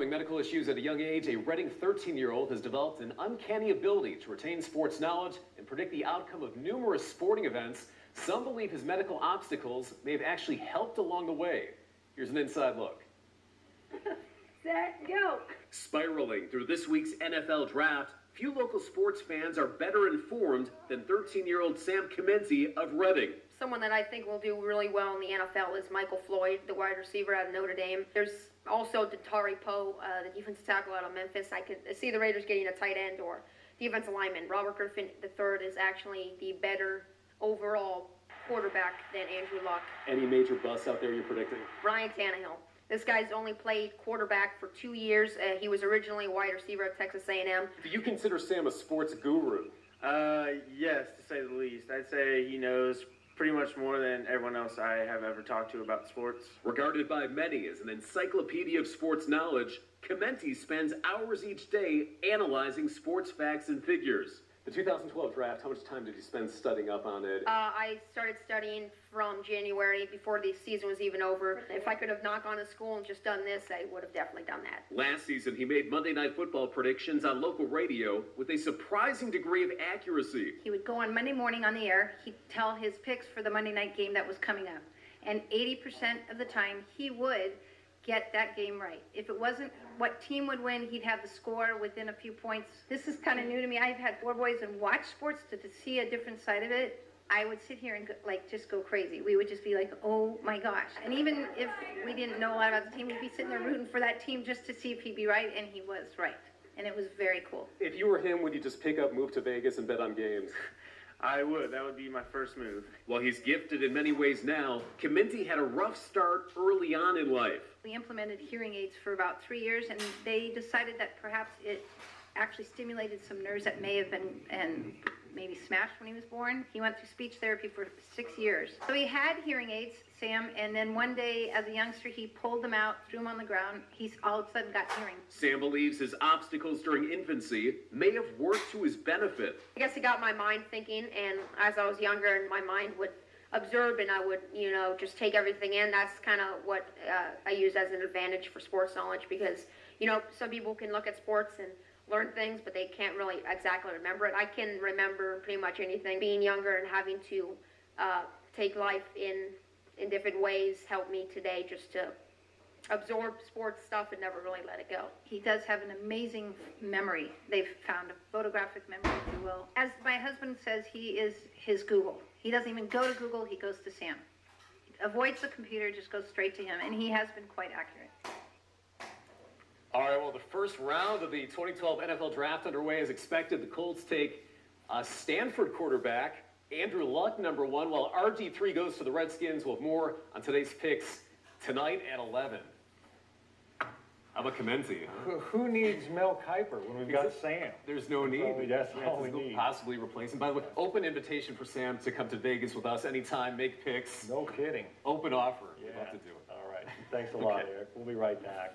Overcoming medical issues at a young age, a Reading 13-year-old has developed an uncanny ability to retain sports knowledge and predict the outcome of numerous sporting events. Some believe his medical obstacles may have actually helped along the way. Here's an inside look. Set, go! Spiraling through this week's NFL draft, few local sports fans are better informed than 13-year-old Sam Chimenti of Reading. Someone that I think will do really well in the NFL is Michael Floyd, the wide receiver out of Notre Dame. There's also Datari Poe, the defensive tackle out of Memphis. I could see the Raiders getting a tight end or defensive lineman. Robert Griffin III is actually the better overall quarterback than Andrew Luck. Any major busts out there you're predicting? Ryan Tannehill. This guy's only played quarterback for 2 years. He was originally a wide receiver at Texas A&M. Do you consider Sam a sports guru? Yes, to say the least. I'd say he knows pretty much more than everyone else I have ever talked to about sports. Regarded by many as an encyclopedia of sports knowledge, Chimenti spends hours each day analyzing sports facts and figures. The 2012 draft, how much time did you spend studying up on it? I started studying from January before the season was even over. If I could have not gone to school and just done this, I would have definitely done that. Last season, he made Monday Night Football predictions on local radio with a surprising degree of accuracy. He would go on Monday morning on the air. He'd tell his picks for the Monday night game that was coming up. And 80% of the time, he would get that game right. If it wasn't what team would win, he'd have the score within a few points. This is kind of new to me. I've had 4 boys and watch sports to see a different side of it. I would sit here and just go crazy. We would just be like, oh my gosh. And even if we didn't know a lot about the team, we'd be sitting there rooting for that team just to see if he'd be right, and he was right. And it was very cool. If you were him, would you just pick up, move to Vegas, and bet on games? I would. That would be my first move. While he's gifted in many ways now, Chimenti had a rough start early on in life. We implemented hearing aids for about 3 years, and they decided that perhaps it actually stimulated some nerves that may have been and maybe smashed when he was born. He went through speech therapy for 6 years. So he had hearing aids, Sam, and then one day as a youngster, he pulled them out, threw them on the ground. He's all of a sudden got hearing. Sam believes his obstacles during infancy may have worked to his benefit. I guess it got my mind thinking, and as I was younger, and my mind would observe, and I would, just take everything in. That's kind of what I use as an advantage for sports knowledge, because, some people can look at sports and learn things, but they can't really exactly remember it. I can remember pretty much anything. Being younger and having to take life in different ways helped me today just to absorb sports stuff and never really let it go. He does have an amazing memory. They've found a photographic memory, if you will. As my husband says, he is his Google. He doesn't even go to Google, he goes to Sam. He avoids the computer, just goes straight to him, and he has been quite accurate. All right, well, the first round of the 2012 NFL Draft underway as expected. The Colts take Stanford quarterback Andrew Luck, number 1, while RG3 goes to the Redskins. We'll have more on today's picks tonight at 11. How about Chimenti? Huh? Who needs Mel Kiper when we've got Sam? There's no need. That's all we need. Possibly replace him. By the way, open invitation for Sam to come to Vegas with us anytime, make picks. No kidding. Open offer. Yeah. We'd love to do it. All right. Thanks a lot, Eric. We'll be right back.